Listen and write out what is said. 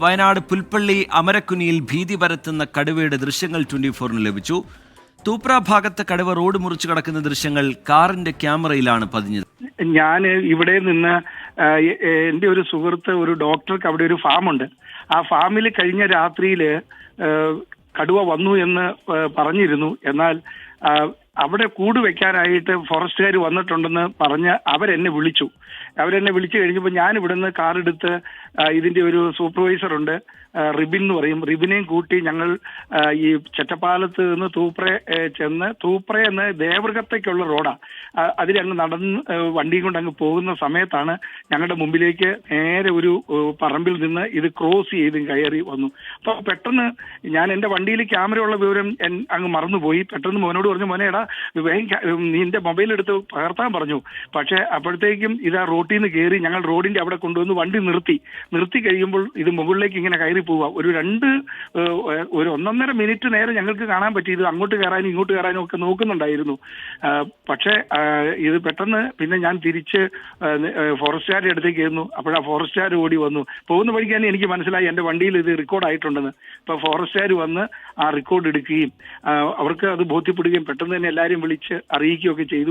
വയനാട് പുൽപ്പള്ളി അമരക്കുനിയിൽ ഭീതി പരത്തുന്ന കടുവയുടെ ദൃശ്യങ്ങൾ 24-ന് ലഭിച്ചു. തൂപ്ര ഭാഗത്ത് കടുവ റോഡ് മുറിച്ചു കടക്കുന്ന ദൃശ്യങ്ങൾ കാറിന്റെ ക്യാമറയിലാണ് പതിഞ്ഞത്. ഞാൻ ഇവിടെ നിന്ന് എൻ്റെ ഒരു സുഹൃത്ത്, ഒരു ഡോക്ടർക്ക് അവിടെ ഒരു ഫാമുണ്ട്. ആ ഫാമിൽ കഴിഞ്ഞ രാത്രിയിൽ കടുവ വന്നു എന്ന് പറഞ്ഞിരുന്നു. എന്നാൽ അവിടെ കൂട് വെക്കാനായിട്ട് ഫോറസ്റ്റുകാർ വന്നിട്ടുണ്ടെന്ന് പറഞ്ഞ് അവരെന്നെ വിളിച്ചു കഴിഞ്ഞപ്പോൾ ഞാൻ ഇവിടുന്ന് കാറെടുത്ത് ഇതിന്റെ ഒരു സൂപ്പർവൈസർ ഉണ്ട്, റിബിൻ എന്ന് പറയും, റിബിനെയും കൂട്ടി ഞങ്ങൾ ഈ ചെറ്റപ്പാലത്ത് നിന്ന് തൂപ്ര എന്ന ദേവൃഗത്തേക്കുള്ള റോഡാണ്. അതിലങ്ങ് നടന്ന് വണ്ടിയും കൊണ്ട് അങ്ങ് പോകുന്ന സമയത്താണ് ഞങ്ങളുടെ മുമ്പിലേക്ക് നേരെ ഒരു പറമ്പിൽ നിന്ന് ഇത് ക്രോസ് ചെയ്ത് കയറി വന്നു. അപ്പോൾ പെട്ടെന്ന് ഞാൻ എൻ്റെ വണ്ടിയിൽ ക്യാമറ ഉള്ള വിവരം അങ്ങ് മറന്നുപോയി. പെട്ടെന്ന് മോനോട് പറഞ്ഞു, മോനേടാ നിന്റെ മൊബൈൽ എടുത്ത് പകർത്താൻ പറഞ്ഞു. പക്ഷെ അപ്പോഴത്തേക്കും ഇത് ആ റോട്ടിൽ നിന്ന് കയറി ഞങ്ങൾ റോഡിന്റെ അവിടെ കൊണ്ടുവന്ന് വണ്ടി നിർത്തി കഴിയുമ്പോൾ ഇത് മുകളിലേക്ക് ഇങ്ങനെ കയറി പോവാം. ഒരു 1.5 മിനിറ്റ് നേരം ഞങ്ങൾക്ക് കാണാൻ പറ്റി. ഇത് അങ്ങോട്ട് കയറാനും ഇങ്ങോട്ട് കയറാനും ഒക്കെ നോക്കുന്നുണ്ടായിരുന്നു. പക്ഷേ ഇത് പെട്ടെന്ന് പിന്നെ ഞാൻ തിരിച്ച് ഫോറസ്റ്റുകാരുടെ അടുത്തേക്ക് ആയിരുന്നു. അപ്പോഴാ ഫോറസ്റ്റുകാർ ഓടി വന്നു. പോകുന്ന വഴിക്ക് തന്നെ എനിക്ക് മനസ്സിലായി എൻ്റെ വണ്ടിയിൽ ഇത് റെക്കോർഡ് ആയിട്ടുണ്ടെന്ന്. ഇപ്പൊ ഫോറസ്റ്റുകാർ വന്ന് ആ റെക്കോർഡ് എടുക്കുകയും അവർക്ക് അത് ബോധ്യപ്പെടുകയും പെട്ടെന്ന് തന്നെ എല്ലാവരും വിളിച്ച് അറിയിക്കുകയൊക്കെ ചെയ്തു.